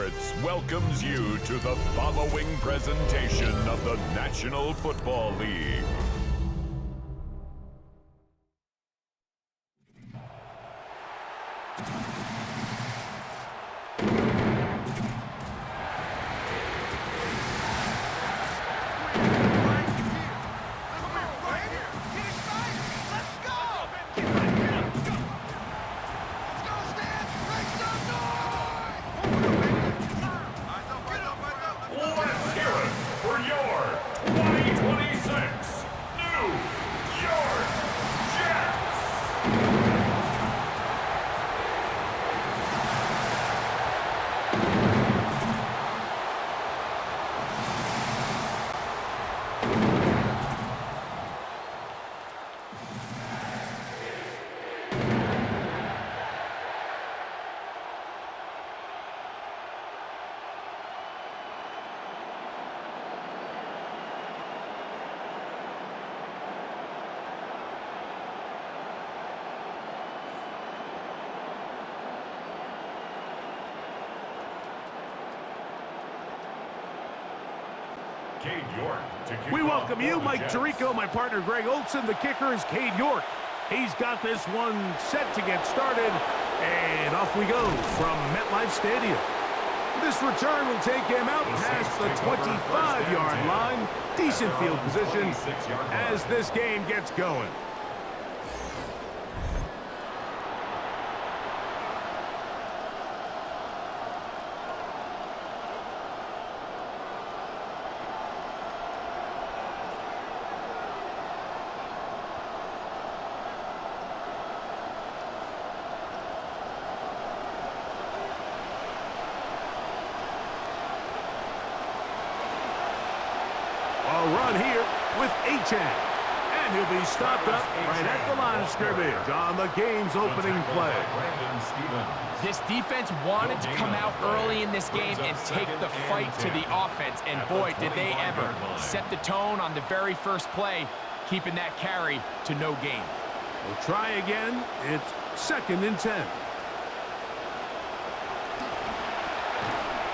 Sports welcomes you to the following presentation of the National Football League. We welcome you, Mike Tirico, my partner Greg Olson. The kicker is Cade York. He's got this one set to get started, and off we go from MetLife Stadium. This return will take him out past the 25-yard line. Decent field position as this game gets going. Run here with Achan, and he'll be stopped up right at the line of scrimmage on the game's opening play. This defense wanted to come out early in this game and take the fight to the offense, and boy, did they ever set the tone on the very first play, keeping that carry to no gain. We'll try again. It's 2nd and 10.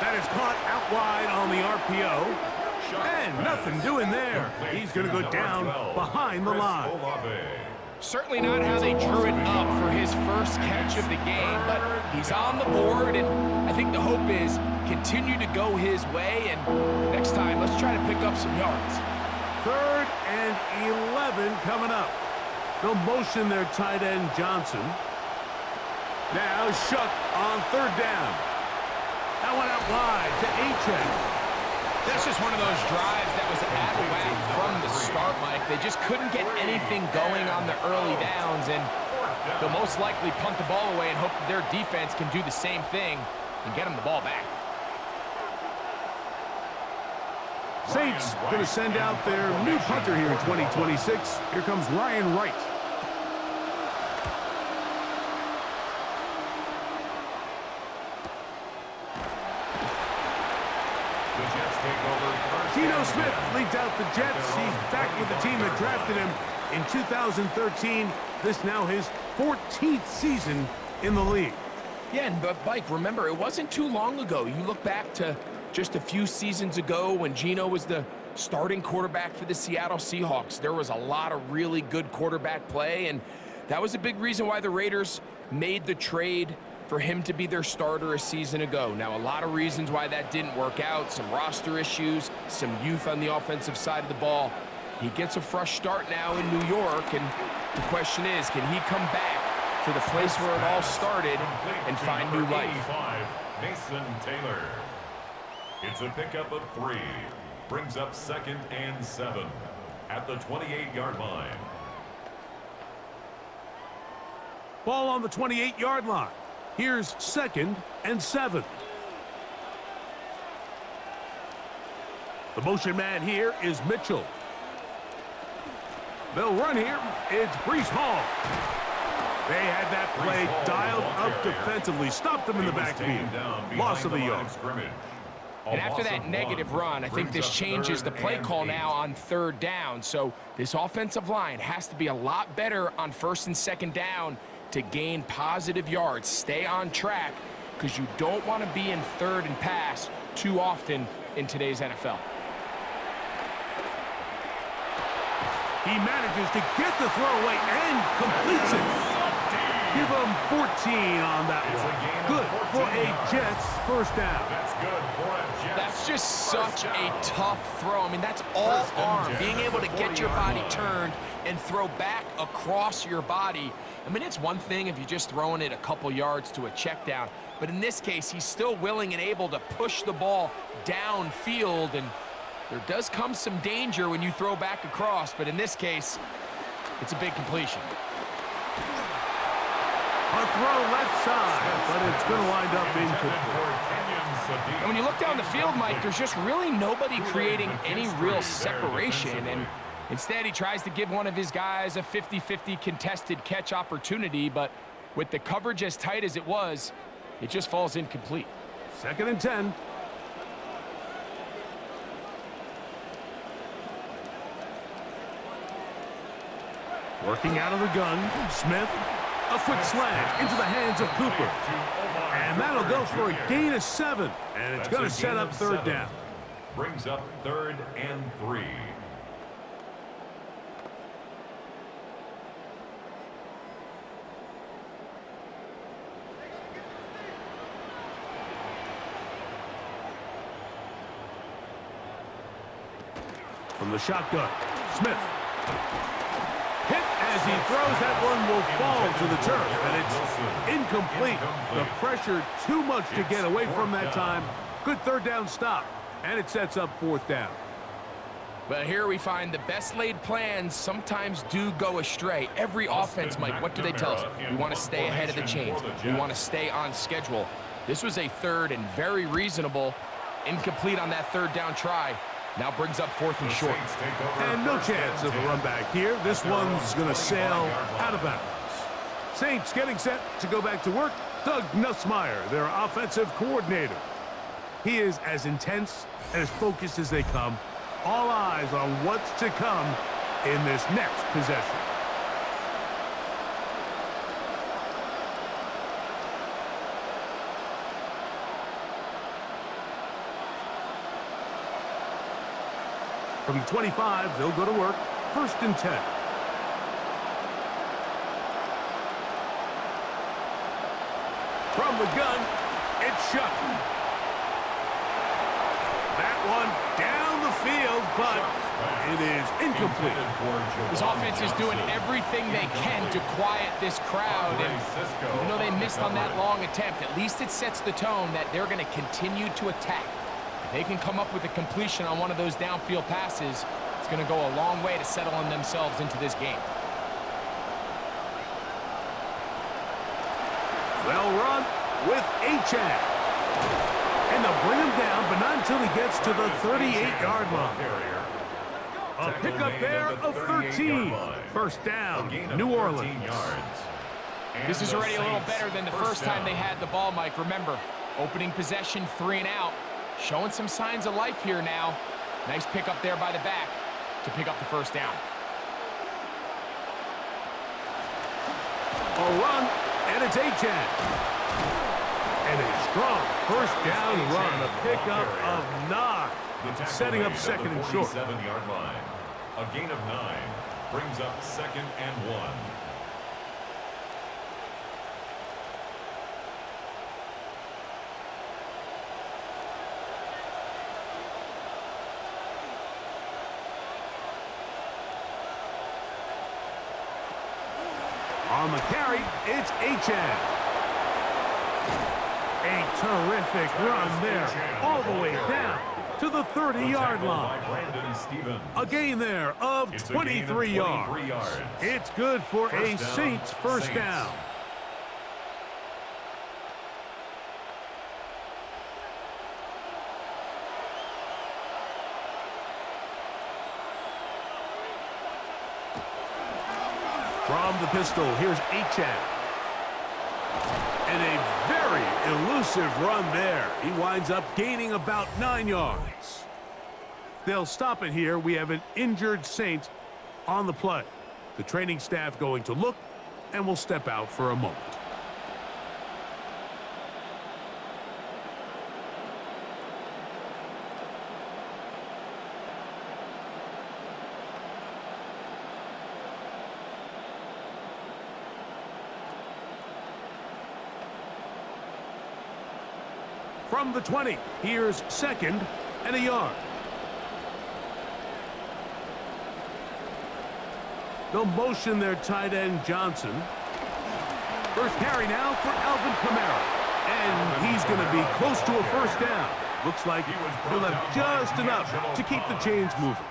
That is caught out wide on the RPO. And nothing doing there. He's going to go down behind the line. Certainly not how they drew it up for his first catch of the game, but he's on the board, and I think the hope is continue to go his way, and next time, let's try to pick up some yards. 3rd and 11 coming up. They'll motion their tight end Johnson. Now Shuck on 3rd down. That went out wide to Achan. That's just one of those drives that was out of whack from the start, Mike. They just couldn't get anything going on the early downs, and they'll most likely punt the ball away and hope that their defense can do the same thing and get them the ball back. Saints going to send out their new punter here in 2026. Here comes Ryan Wright. Geno Smith leads out the Jets. He's back with the team that drafted him in 2013. This now his 14th season in the league. Yeah, but Mike, remember, it wasn't too long ago. You look back to just a few seasons ago when Geno was the starting quarterback for the Seattle Seahawks. There was a lot of really good quarterback play, and that was a big reason why the Raiders made the trade for him to be their starter a season ago. Now, a lot of reasons why that didn't work out, some roster issues, some youth on the offensive side of the ball. He gets a fresh start now in New York, and the question is, can he come back to the place where it all started and find new life? Mason Taylor. It's a pickup of 3. Brings up 2nd and 7 at the 28-yard line. Ball on the 28-yard line. Here's 2nd and 7. The motion man here is Mitchell. They'll run here. It's Breece Hall. They had that play dialed up defensively. Stopped them in the backfield. Loss of the yard. And after that negative run, I think this changes the play call now on 3rd down. So this offensive line has to be a lot better on 1st and 2nd down to gain positive yards, stay on track, because you don't want to be in third and pass too often in today's NFL. He manages to get the throw away and completes it. Give him 14 on that one. Good for a Jets first down. That's good for a Jets. That's just such a tough throw. I mean, that's all arm. Being able to get your body turned and throw back across your body. I mean, it's one thing if you're just throwing it a couple yards to a check down. But in this case, he's still willing and able to push the ball downfield. And there does come some danger when you throw back across. But in this case, it's a big completion. A throw left side, but it's going to wind up incomplete. And when you look down the field, Mike, there's just really nobody creating any real separation. And instead, he tries to give one of his guys a 50-50 contested catch opportunity. But with the coverage as tight as it was, it just falls incomplete. 2nd and 10. Working out of the gun, Smith. A quick slant into the hands of Cooper. And that'll go for a gain of 7. And it's going to set up 3rd down. Brings up 3rd and 3. From the shotgun, Smith. Hit as he throws. That one will fall to the turf, and it's incomplete. The pressure too much to get away from that time. Good 3rd down stop, and it sets up 4th down. But here we find the best laid plans sometimes do go astray. Every offense, Mike, what do they tell us? We want to stay ahead of the chains. We want to stay on schedule. This was a 3rd and very reasonable. Incomplete on that 3rd down try. Now brings up 4th and short. And no chance of a run back here. This one's going to sail out of bounds. Saints getting set to go back to work. Doug Nussmeier, their offensive coordinator. He is as intense and as focused as they come. All eyes on what's to come in this next possession. From the 25, they'll go to work. 1st and 10. From the gun, it's shut. That one down the field, but it is incomplete. This offense is doing everything they can to quiet this crowd. And even though they missed on that long attempt, at least it sets the tone that they're going to continue to attack. They can come up with a completion on one of those downfield passes. It's going to go a long way to settling themselves into this game. Well run with Achane. And they'll bring him down, but not until he gets to the 38-yard line. A pickup there of 13. 1st down, New Orleans. This is already a little better than the first time they had the ball, Mike. Remember, opening possession, 3 and out. Showing some signs of life here now. Nice pickup there by the back to pick up the 1st down. A run, and it's Achane. And a strong 1st down run, a pickup of 9. Setting up 2nd and short. 7-yard line. A gain of 9 brings up 2nd and 1. On the carry, it's Achane. A terrific run there, all the way down to the 30-yard line. A gain there of 23 yards. It's good for a Saints 1st down. From the pistol, here's Achane. And a very elusive run there. He winds up gaining about 9 yards. They'll stop it here. We have an injured Saint on the play. The training staff going to look, and will step out for a moment. From the 20, here's 2nd and a yard. They'll motion their tight end, Johnson. First carry now for Alvin Kamara. And he's going to be close to a first down. Looks like he'll have just enough to keep the chains moving.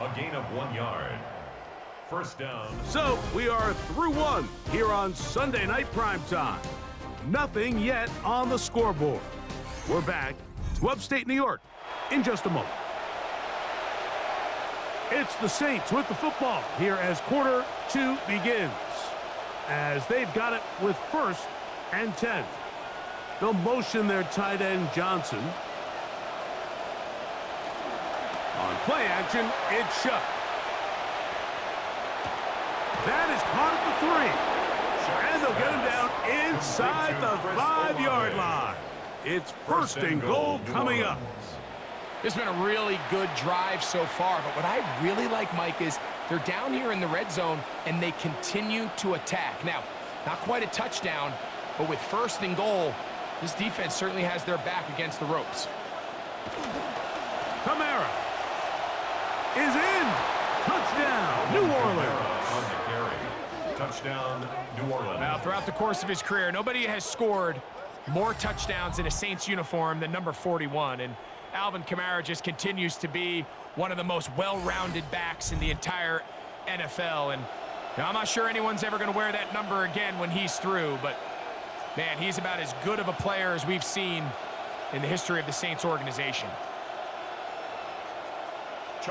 A gain of 1 yard. First down. So we are through one here on Sunday Night Primetime. Nothing yet on the scoreboard. We're back to upstate New York in just a moment. It's the Saints with the football here as quarter 2 begins. As they've got it with 1st and 10. They'll motion their tight end, Johnson. On play action, it's Shuck. That is caught at the 3. And they'll get him down inside the 5-yard line. It's 1st and goal coming up. It's been a really good drive so far, but what I really like, Mike, is they're down here in the red zone, and they continue to attack. Now, not quite a touchdown, but with 1st and goal, this defense certainly has their back against the ropes. Kamara is in. Touchdown, New Orleans. On the carry. Touchdown, New Orleans. Now, throughout the course of his career, nobody has scored more touchdowns in a Saints uniform than number 41, and Alvin Kamara just continues to be one of the most well-rounded backs in the entire NFL. And I'm not sure anyone's ever going to wear that number again when he's through, but man, he's about as good of a player as we've seen in the history of the Saints organization.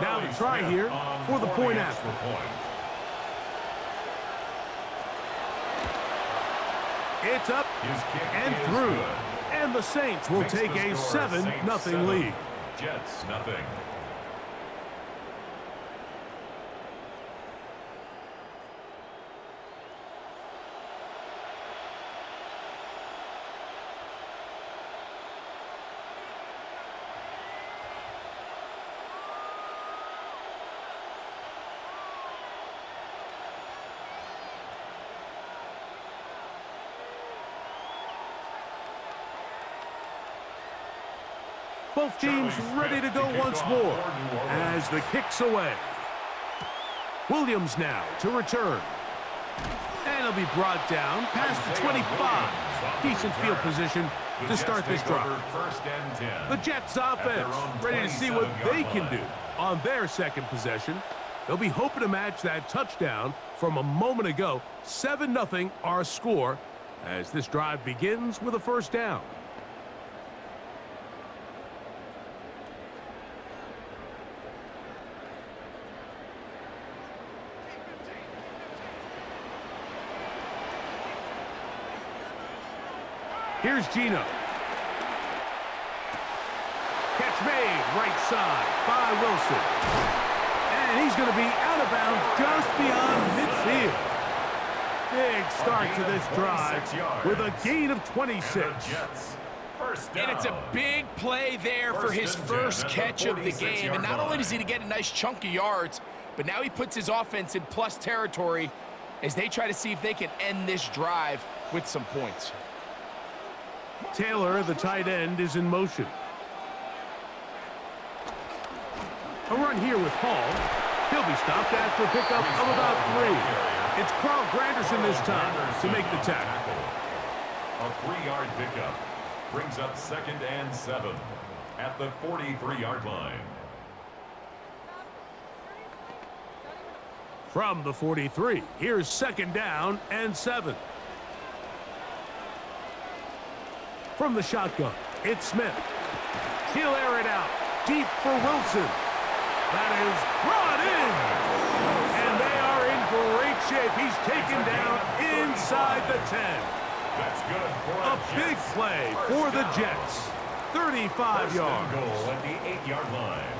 Now the try here for the point after. It's up and through. And the Saints will take a 7-0 lead. Jets, nothing. Both teams ready to go once more as the kick's away. Williams now to return. And he'll be brought down past the 25. Decent field position to start this drive. The Jets offense ready to see what they can do on their 2nd possession. They'll be hoping to match that touchdown from a moment ago. 7-0 our score as this drive begins with a first down. Here's Gino. Catch made, right side by Wilson. And he's going to be out of bounds just beyond midfield. Big start to this drive with a gain of 26. And it's a big play there for his first catch of the game. And not only does he get a nice chunk of yards, but now he puts his offense in plus territory as they try to see if they can end this drive with some points. Taylor, the tight end, is in motion. A run here with Hall. He'll be stopped after a pickup of about 3. It's Carl Granderson this time to make the tackle. A 3-yard pickup brings up 2nd and 7 at the 43-yard line. From the 43, here's 2nd down and 7. From the shotgun, it's Smith. He'll air it out deep for Wilson. That is brought in. And they are in great shape. He's taken down inside the 10. That's good for a big play for the Jets. 35 yards. Goal at the 8-yard line.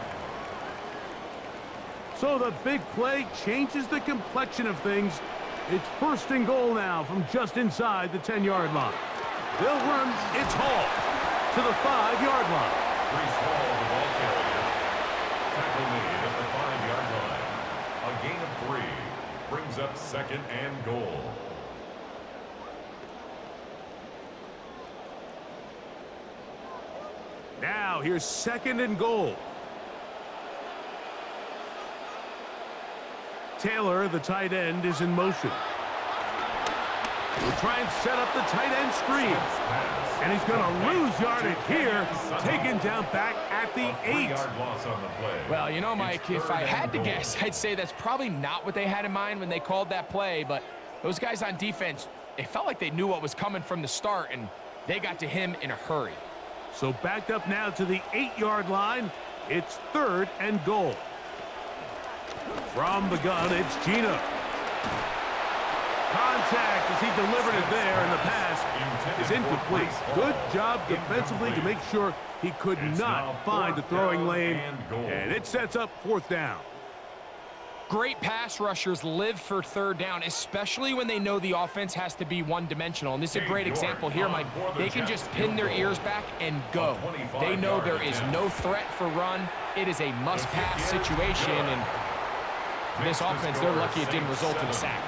So the big play changes the complexion of things. It's 1st and goal now from just inside the 10-yard line. They'll run. It's Hall to the 5-yard line. Brees Hall, the ball carrier. Tackle made at the 5-yard line. A gain of 3 brings up 2nd and goal. Now here's 2nd and goal. Taylor, the tight end, is in motion. We'll try and set up the tight end screen. And he's going to lose yardage here, taken down back at the 8. Well, you know, Mike, if I had to guess, I'd say that's probably not what they had in mind when they called that play, but those guys on defense, it felt like they knew what was coming from the start, and they got to him in a hurry. So backed up now to the 8-yard line. It's 3rd and goal. From the gun, it's Gino. Contact as he delivered it there, and the pass is incomplete. Good job defensively to make sure he could not find the throwing lane, and it sets up 4th down. Great pass rushers live for 3rd down, especially when they know the offense has to be one-dimensional. And this is a great example here, Mike. They can just pin their ears back and go. They know there is no threat for run. It is a must-pass situation, and for this offense, they're lucky it didn't result in a sack.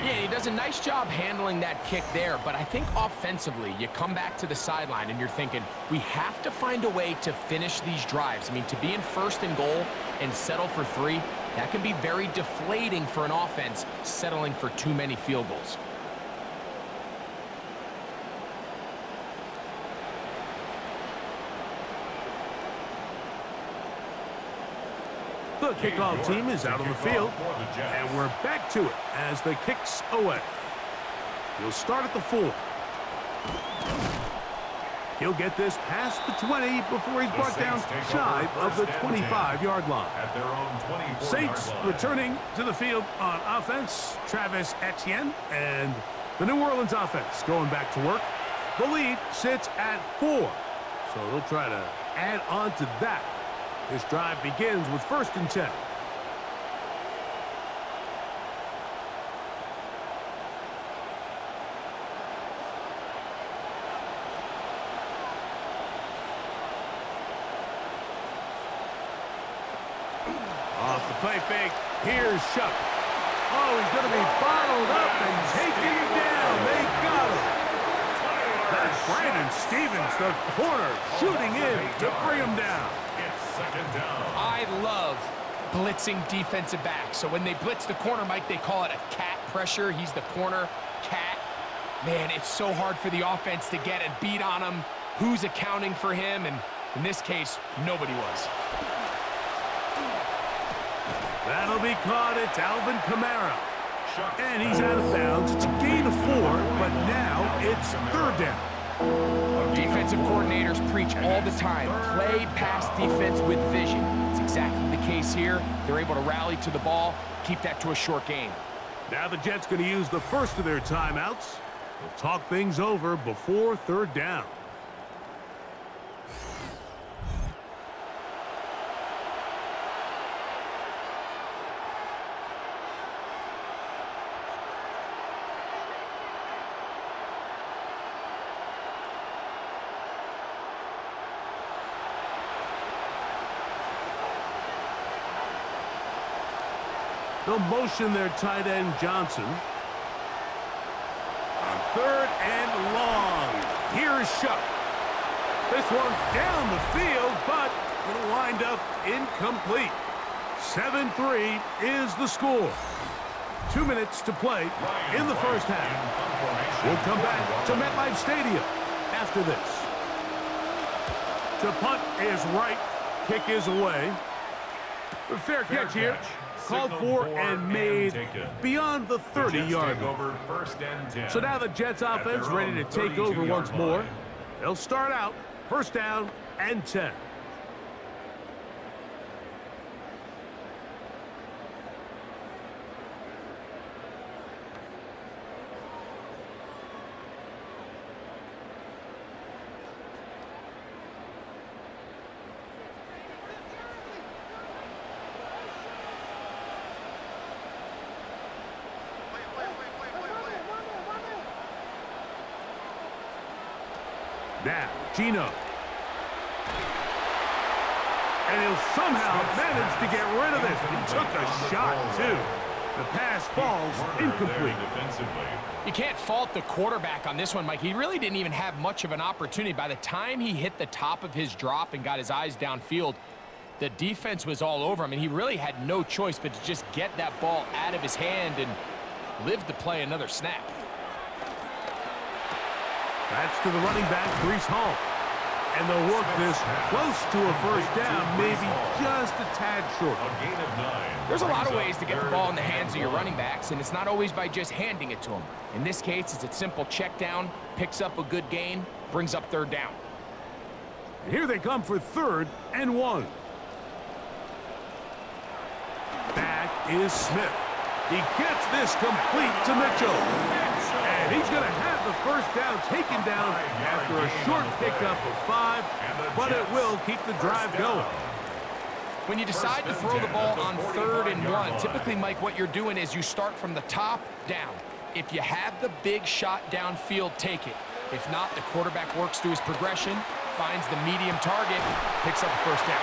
Yeah, he does a nice job handling that kick there, but I think offensively, you come back to the sideline and you're thinking, we have to find a way to finish these drives. I mean, to be in 1st and goal and settle for 3, that can be very deflating for an offense settling for too many field goals. The kickoff team is out on the field, and we're back to it as the kick's away. He'll start at the 4. He'll get this past the 20 before he's brought down shy of the 25-yard line. Saints returning to the field on offense, Travis Etienne, and the New Orleans offense going back to work. The lead sits at 4, so they'll try to add on to that. This drive begins with 1st and 10. Off the play fake, here's Shuck. Oh, he's going to be bottled up and taken down. They got him. That's Brandon Stevens, the corner, shooting in to bring him down. I love blitzing defensive backs. So when they blitz the corner, Mike, they call it a cat pressure. He's the corner cat. Man, it's so hard for the offense to get a beat on him. Who's accounting for him? And in this case, nobody was. That'll be caught. It's Alvin Kamara. And he's out of bounds. It's a gain of 4, but now it's 3rd down. Defensive coordinators preach all the time, play pass defense with vision. It's exactly the case here. They're able to rally to the ball, keep that to a short game. Now the Jets going to use the first of their timeouts. They'll talk things over before 3rd down. They'll motion their tight end, Johnson. On 3rd and long. Here's Shuck. This one down the field, but it'll wind up incomplete. 7-3 is the score. 2 minutes to play in the 1st half. We'll come back to MetLife Stadium after this. To punt is right. Kick is away. A fair catch here. Called for and made beyond the 30-yard line. So now the Jets offense ready to take over once more. They'll start out 1st down and 10. Now, Gino. And he'll somehow manage to get rid of this. He took a shot, too. The pass falls incomplete. You can't fault the quarterback on this one, Mike. He really didn't even have much of an opportunity. By the time he hit the top of his drop and got his eyes downfield, the defense was all over him, and he really had no choice but to just get that ball out of his hand and live to play another snap. That's to the running back, Breece Hall. And they'll work this close to a first down, maybe just a tad short. There's a lot of ways to get the ball in the hands of your running backs, and it's not always by just handing it to them. In this case, it's a simple check down, picks up a good gain, brings up third down. And here they come for 3rd and 1. Back is Smith. He gets this complete to Mitchell. And he's going to have the first down taken down after a short pickup of 5, but it will keep the drive going. When you decide to throw the ball on 3rd and 1, typically, Mike, what you're doing is you start from the top down. If you have the big shot downfield, take it. If not, the quarterback works through his progression, finds the medium target, picks up the first down.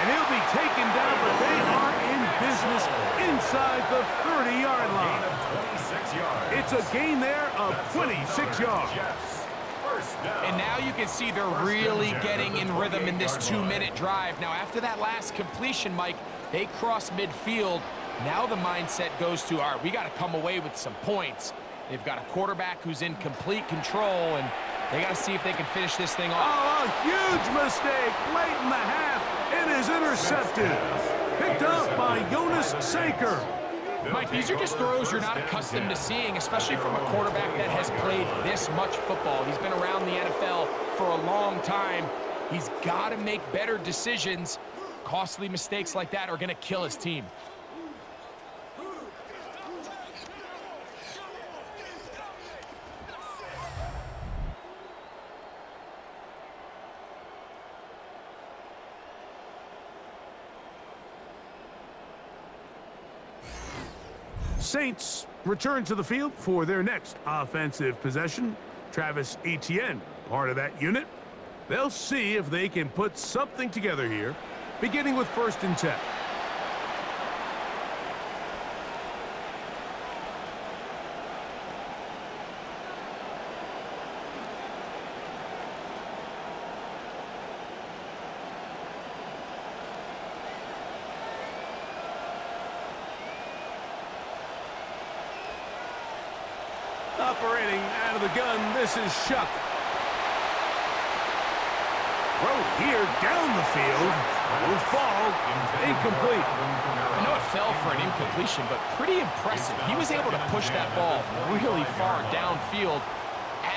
And he'll be taken down, but they are in business inside the 30-yard line. It's a gain there of 26 yards. And now you can see they're really getting in rhythm in this 2-minute drive. Now, after that last completion, Mike, they cross midfield. Now the mindset goes to, all right, we got to come away with some points. They've got a quarterback who's in complete control, and they got to see if they can finish this thing off. Oh, a huge mistake late in the half. It is intercepted. Picked up by Jonas Sanker. Mike, these are just throws you're not accustomed to seeing, especially from a quarterback that has played this much football. He's been around the NFL for a long time. He's got to make better decisions. Costly mistakes like that are going to kill his team. Saints return to the field for their next offensive possession. Travis Etienne, part of that unit. They'll see if they can put something together here, beginning with 1st and 10. Operating out of the gun, this is Shuck. Throw here down the field. Will fall incomplete. I know it fell for an incompletion, but pretty impressive. He was able to push that ball really far downfield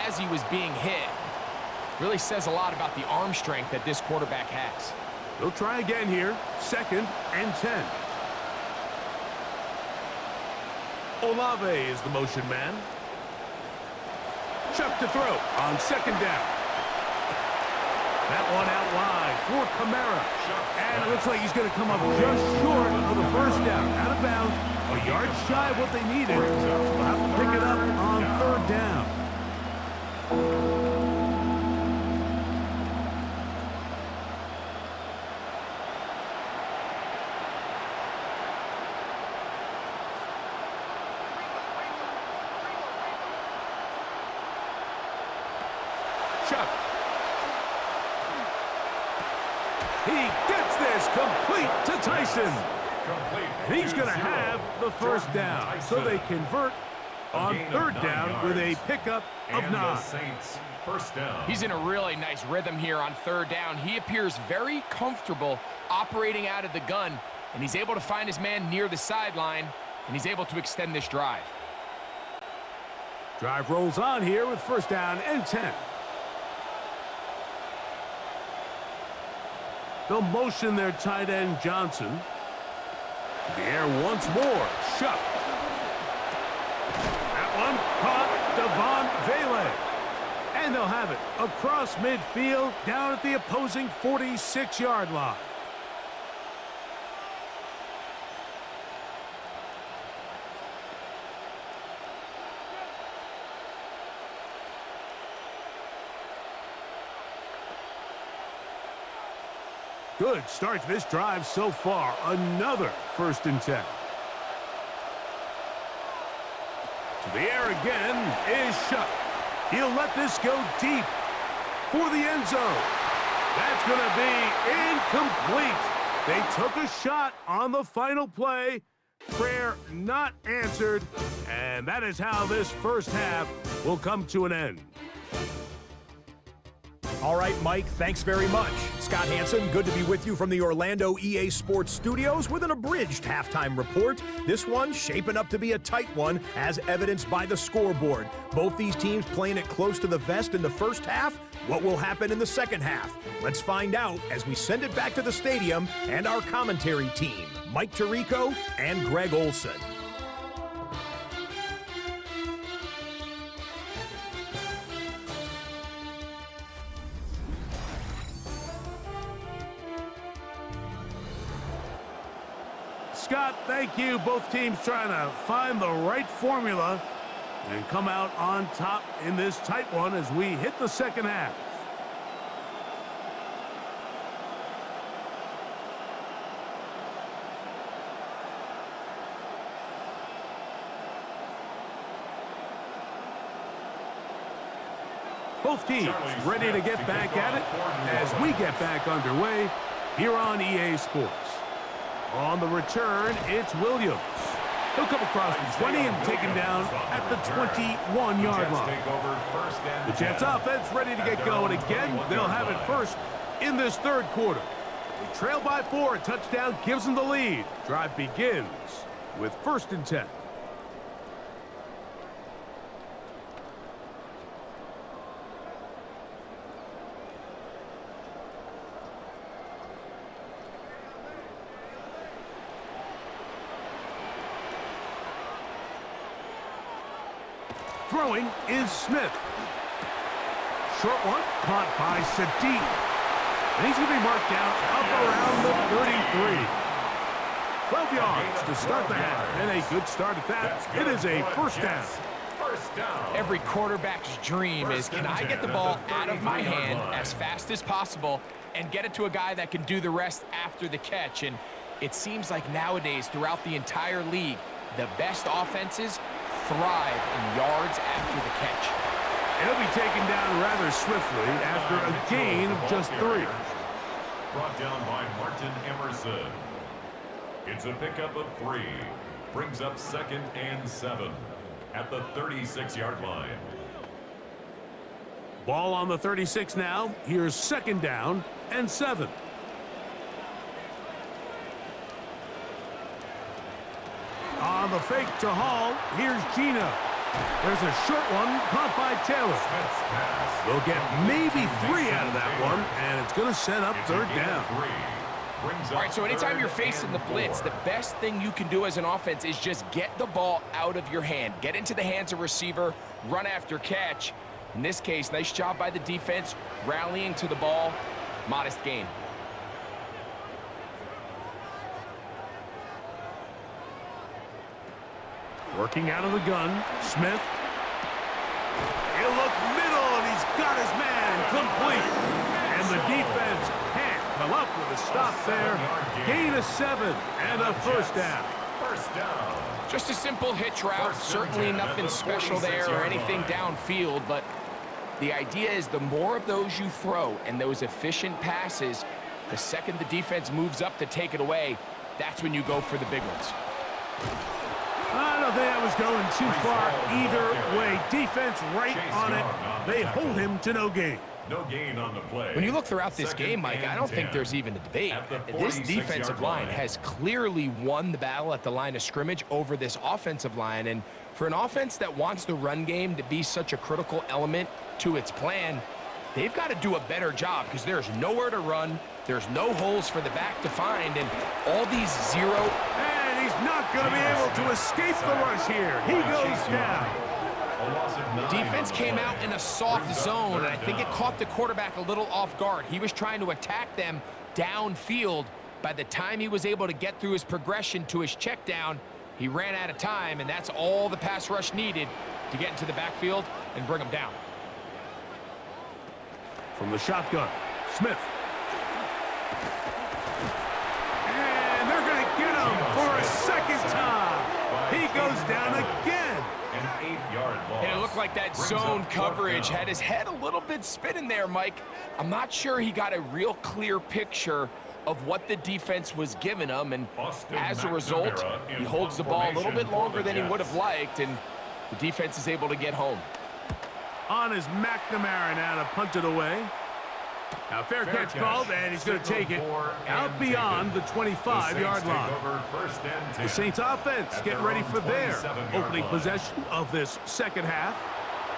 as he was being hit. Really says a lot about the arm strength that this quarterback has. They'll try again here. 2nd and 10. Olave is the motion man. Chuck to throw on 2nd down. That one out wide for Kamara. And it looks like he's going to come up just short of the first down. Out of bounds, a yard shy of what they needed. They'll have to pick it up on 3rd down. Chuck. He gets this complete to Tyson. He's going to have the first down. So they convert on 3rd down with a pickup of 9. He's in a really nice rhythm here on 3rd down. He appears very comfortable operating out of the gun, and he's able to find his man near the sideline, and he's able to extend this drive. Drive rolls on here with 1st down and 10. They'll motion their tight end Johnson. To the air once more. Shuck. That one caught Devon Vele. And they'll have it across midfield down at the opposing 46-yard line. Good start to this drive so far. Another 1st and 10. To the air again is Shuck. He'll let this go deep for the end zone. That's going to be incomplete. They took a shot on the final play. Prayer not answered. And that is how this first half will come to an end. All right, Mike, thanks very much. Scott Hansen, good to be with you from the Orlando EA Sports Studios with an abridged halftime report. This one shaping up to be a tight one, as evidenced by the scoreboard. Both these teams playing it close to the vest in the first half. What will happen in the second half? Let's find out as we send it back to the stadium and our commentary team, Mike Tirico and Greg Olson. Scott, thank you. Both teams trying to find the right formula and come out on top in this tight one as we hit the second half. Both teams ready to get back at it as we get back underway here on EA Sports. On the return, it's Williams. He'll come across the 20 and taken down at the 21-yard line. The Jets offense ready to get going again. They'll have it first in this third quarter. They trail by 4. A touchdown gives them the lead. Drive begins with 1st and 10. Throwing is Smith. Short one, caught by Sadiq. And he's going to be marked down up around the 33. 12 yards to start the half. And a good start at that. It is a first down. Every quarterback's dream is, can I get the ball out of my hand as fast as possible and get it to a guy that can do the rest after the catch? And it seems like nowadays, throughout the entire league, the best offenses thrive in yards after the catch. He'll be taken down rather swiftly after a gain of just 3. Brought down by Martin Emerson. It's a pickup of 3. Brings up 2nd and 7 at the 36-yard line. Ball on the 36 now. Here's 2nd down and 7. On the fake to Hall, here's Gino. There's a short one caught by Taylor. They'll get maybe 3 out of that one, and it's going to set up 3rd down. All right, so anytime you're facing the blitz, the best thing you can do as an offense is just get the ball out of your hand. Get into the hands of receiver, run after catch. In this case, nice job by the defense, rallying to the ball. Modest gain. Working out of the gun, Smith. He'll look middle, and he's got his man complete. And the defense can't come up with a stop there. Gain of 7 and a first down. Just a simple hitch route. Certainly nothing special there or anything downfield, but the idea is the more of those you throw and those efficient passes, the second the defense moves up to take it away, that's when you go for the big ones. I don't think that was going too far either way. Defense right on it. They hold him to no gain. No gain on the play. When you look throughout this game, Mike, I don't think there's even a debate. This defensive line has clearly won the battle at the line of scrimmage over this offensive line. And for an offense that wants the run game to be such a critical element to its plan, they've got to do a better job because there's nowhere to run. There's no holes for the back to find. And all these zero... He's not going to be able to escape the rush here. He goes down. Defense came out in a soft zone, and I think it caught the quarterback a little off guard. He was trying to attack them downfield. By the time he was able to get through his progression to his check down, he ran out of time, and that's all the pass rush needed to get into the backfield and bring him down. From the shotgun, Smith. And they're going to get him for a second time. He goes down again. An 8-yard loss. And it looked like that zone coverage had his head a little bit spinning there, Mike. I'm not sure he got a real clear picture of what the defense was giving him, and as a result, he holds the ball a little bit longer than he would have liked, and the defense is able to get home. On is McNamara now to punt it away. Now fair catch called, and he's going to take it out beyond the 25-yard line. The Saints offense getting ready for their opening possession of this second half.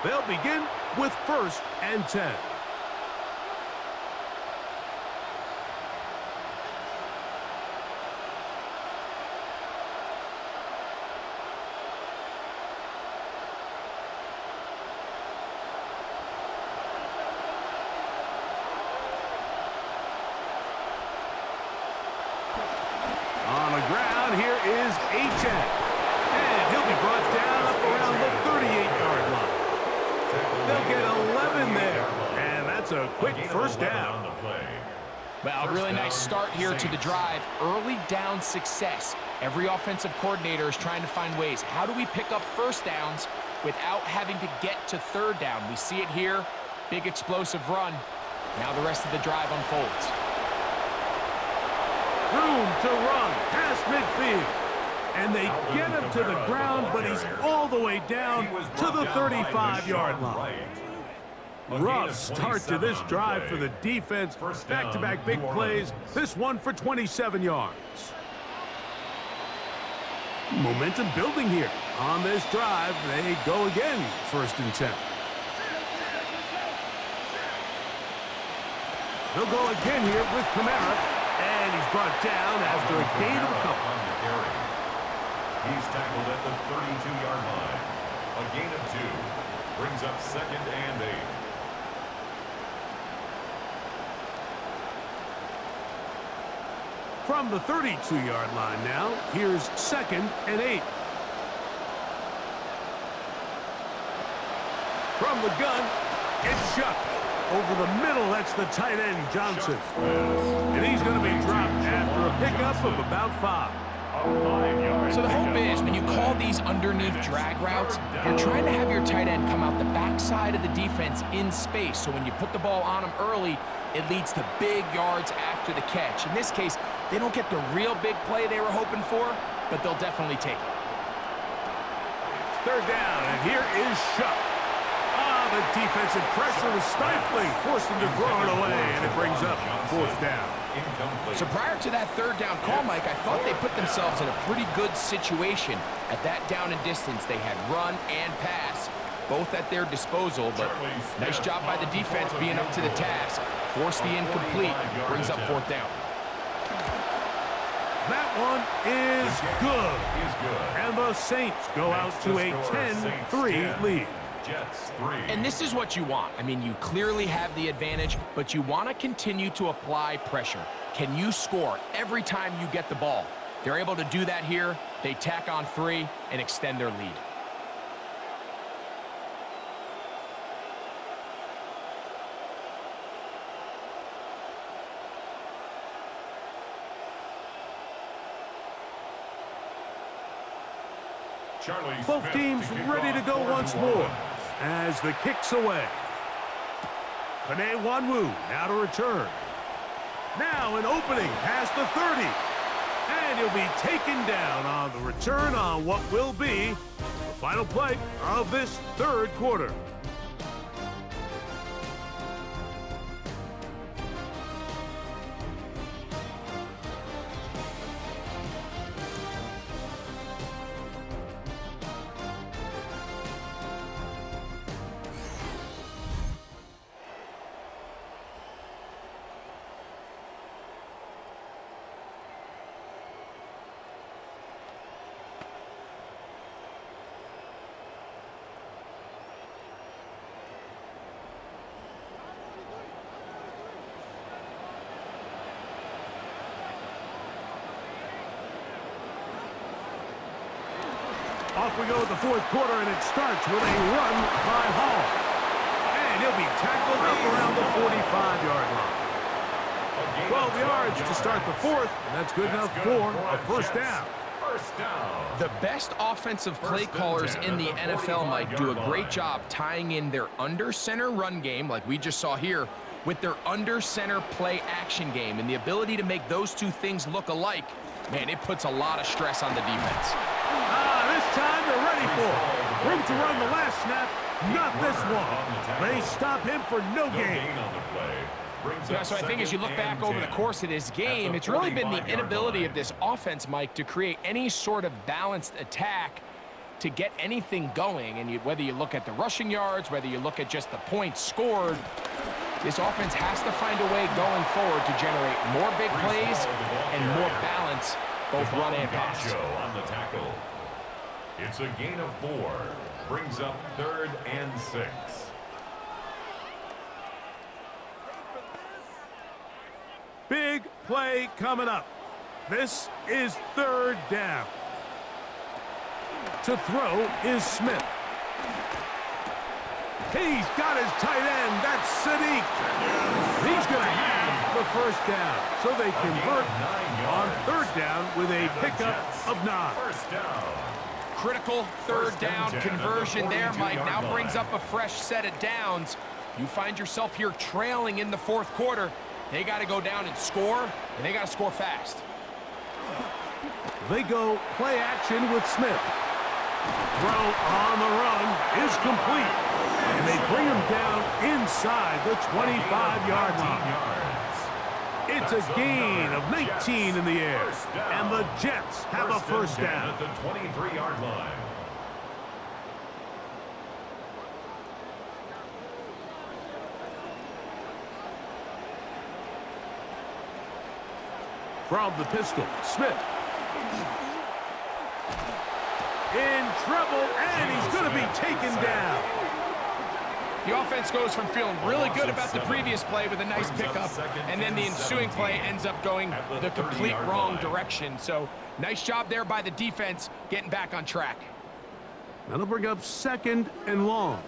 They'll begin with 1st and 10. On the ground, here is Achane. And he'll be brought down up around the 38-yard line. They'll get 11 there. And that's a quick first down. Well, a really nice start here to the drive. Early down success. Every offensive coordinator is trying to find ways. How do we pick up first downs without having to get to third down? We see it here. Big explosive run. Now the rest of the drive unfolds. Room to run past midfield. And they get him to the ground, but he's all the way down to the 35-yard line. Rough start to this drive for the defense. Back-to-back big plays. This one for 27 yards. Momentum building here. On this drive, they go again, 1st and 10. They'll go again here with Kamara. And he's brought down after a gain of a couple. He's tackled at the 32-yard line. A gain of 2. Brings up 2nd and 8. From the 32-yard line now, here's 2nd and 8. From the gun, it's Shuck. Over the middle, that's the tight end, Johnson. And he's going to be dropped after a pickup of about 5. So the hope is when you call these underneath drag routes, you're trying to have your tight end come out the backside of the defense in space. So when you put the ball on him early, it leads to big yards after the catch. In this case, they don't get the real big play they were hoping for, but they'll definitely take it. 3rd down, and here is Shuck. The defensive pressure was stifling, forced him to throw it away, and it brings up 4th down. So prior to that 3rd down call, Mike, I thought they put themselves in a pretty good situation. At that down and distance, they had run and pass, both at their disposal, but nice job by the defense being up to the task. Force the incomplete, brings up 4th down. That one is good. And the Saints go out to a 10-3 lead. And this is what you want. I mean, you clearly have the advantage, but you want to continue to apply pressure. Can you score every time you get the ball? They're able to do that here. They tack on 3 and extend their lead. Both teams ready to go once more as the kick's away. Panay Wanwu now to return. Now an opening past the 30. And he'll be taken down on the return on what will be the final play of this 3rd quarter. Off we go with the 4th quarter, and it starts with a run by Hall. And he'll be tackled up around the 45-yard line. 12 yards to start the 4th, and that's good enough for a 1st down. first down. The best offensive play callers in the NFL, Mike, do a great job tying in their under-center run game, like we just saw here, with their under-center play action game. And the ability to make those two things look alike, man, it puts a lot of stress on the defense. This time they're ready for it. Room to run the last snap, not this one. They stop him for no gain. Yeah, so I think as you look back over the course of this game, it's really been the inability of this offense, Mike, to create any sort of balanced attack to get anything going. And whether you look at the rushing yards, whether you look at just the points scored, this offense has to find a way going forward to generate more big plays and more balance, both run and pass. On the tackle. It's a gain of 4. Brings up 3rd and 6. Big play coming up. This is 3rd down. To throw is Smith. He's got his tight end. That's Sadiq. He's going to have the first down. So they convert on 3rd down with a pickup of 9. First down. Critical 3rd down conversion there, Mike. Now brings up a fresh set of downs. You find yourself here trailing in the 4th quarter. They got to go down and score, and they got to score fast. They go play action with Smith. Throw on the run is complete. And they bring him down inside the 25-yard line. It's a gain of 19 in the air. And the Jets have a first down. At the 23-yard line. From the pistol, Smith. In trouble, and he's going to be taken down. The offense goes from feeling really good about the previous play with a nice pickup, and then the ensuing play ends up going the complete wrong direction. So, nice job there by the defense getting back on track. That'll bring up 2nd and long.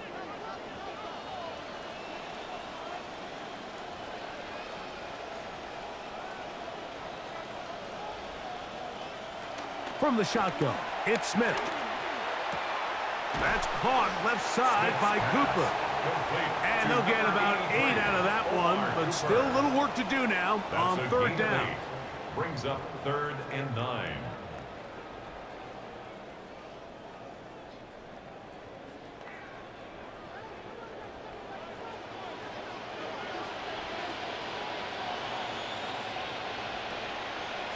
From the shotgun, it's Smith. That's caught left side by Cooper. And they'll get about 8 out of that one, but still a little work to do now on 3rd down. Brings up 3rd and 9.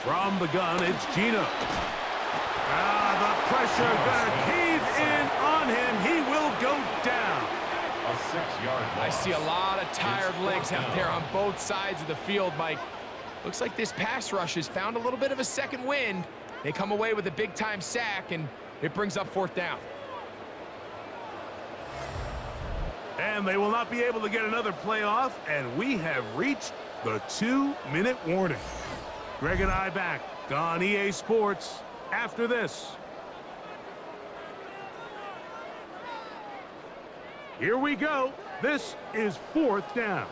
From the gun, it's Gino. The pressure gonna cave in on him. He will go down. A 6-yard loss. I see a lot of tired legs out there on both sides of the field, Mike. Looks like this pass rush has found a little bit of a second wind. They come away with a big-time sack, and it brings up 4th down. And they will not be able to get another play off, and we have reached the 2-minute warning. Greg and I back on EA Sports after this. Here we go. This is 4th down.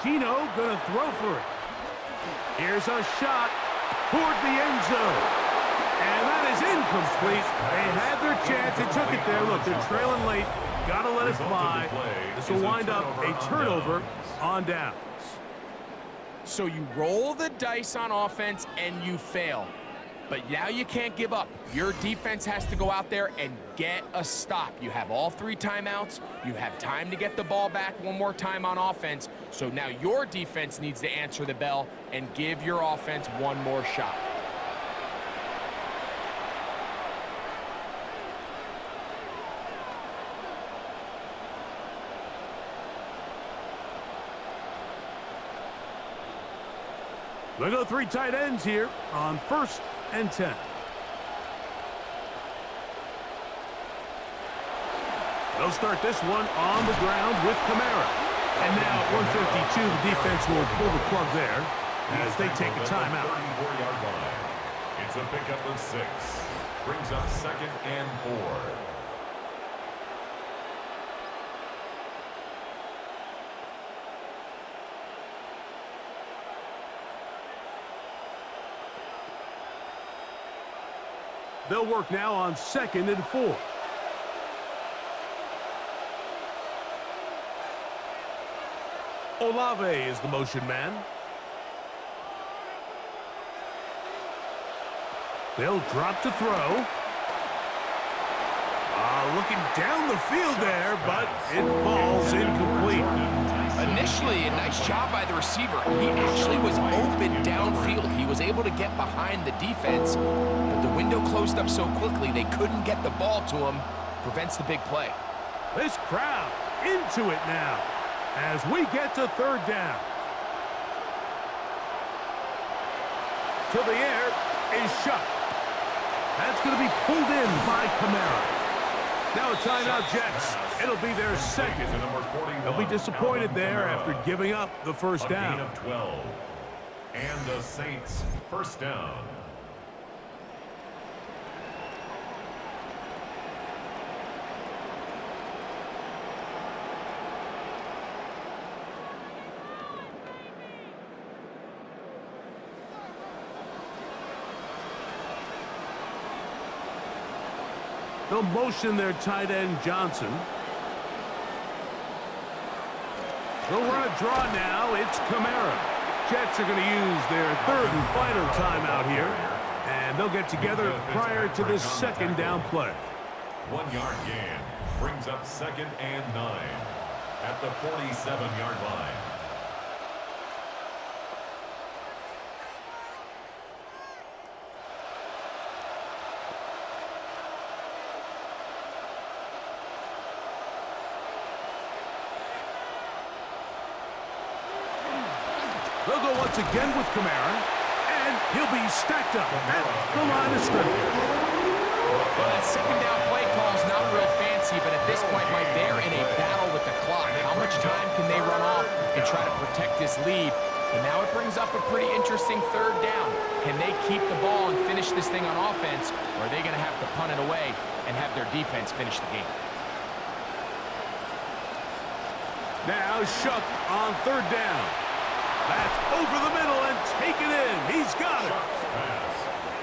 Gino gonna throw for it. Here's a shot toward the end zone. And that is incomplete. They had their chance. They took it there. Look, they're trailing late. Gotta let it fly. This will wind up a turnover on downs. So you roll the dice on offense and you fail. But now you can't give up. Your defense has to go out there and get a stop. You have all 3 timeouts. You have time to get the ball back one more time on offense. So now your defense needs to answer the bell and give your offense one more shot. They go 3 tight ends here on 1st and 10. They'll start this one on the ground with Kamara. And now at 152, the defense will pull the plug there as they take a timeout. 34-yard line. It's a pickup of 6. Brings up 2nd and 4. They'll work now on 2nd and 4. Olave is the motion man. They'll drop to throw. Looking down the field there, but it falls incomplete. Initially, a nice job by the receiver. He actually was open downfield. He was able to get behind the defense, but the window closed up so quickly they couldn't get the ball to him. Prevents the big play. This crowd into it now as we get to 3rd down. To the air is Shuck. That's going to be pulled in by Kamara. Now a timeout, Jets. It'll be their 2nd. They'll be disappointed there after giving up the first down. A gain of 12. And the Saints, first down. They'll motion their tight end, Johnson. They'll run a draw now. It's Kamara. Jets are going to use their 3rd and final timeout here. And they'll get together prior to this 2nd down play. 1 yard gain brings up 2nd and 9 at the 47-yard line. They'll go once again with Kamara, and he'll be stacked up at the line of scrimmage. Well, that 2nd down play call is not real fancy, but at this point, Mike, they're in a battle with the clock. How much time can they run off and try to protect this lead? And now it brings up a pretty interesting 3rd down. Can they keep the ball and finish this thing on offense, or are they going to have to punt it away and have their defense finish the game? Now Shuck on 3rd down. That's over the middle and taken in. He's got it.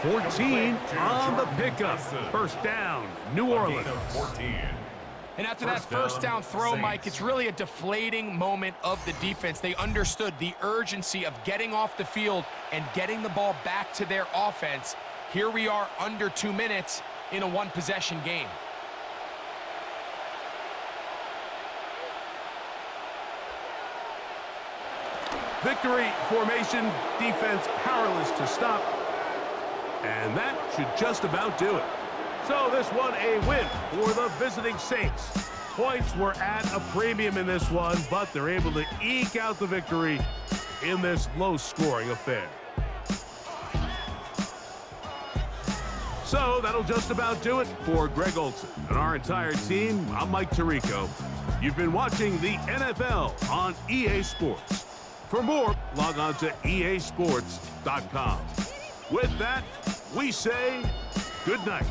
14 on the pickup. First down, New Orleans. And after that first down throw, Mike, it's really a deflating moment of the defense. They understood the urgency of getting off the field and getting the ball back to their offense. Here we are under 2 minutes in a 1-possession game. Victory formation, defense powerless to stop. And that should just about do it. So this one a win for the visiting Saints. Points were at a premium in this one, but they're able to eke out the victory in this low-scoring affair. So that'll just about do it for Greg Olson and our entire team. I'm Mike Tirico. You've been watching the NFL on EA Sports. For more, log on to easports.com. With that, we say good night.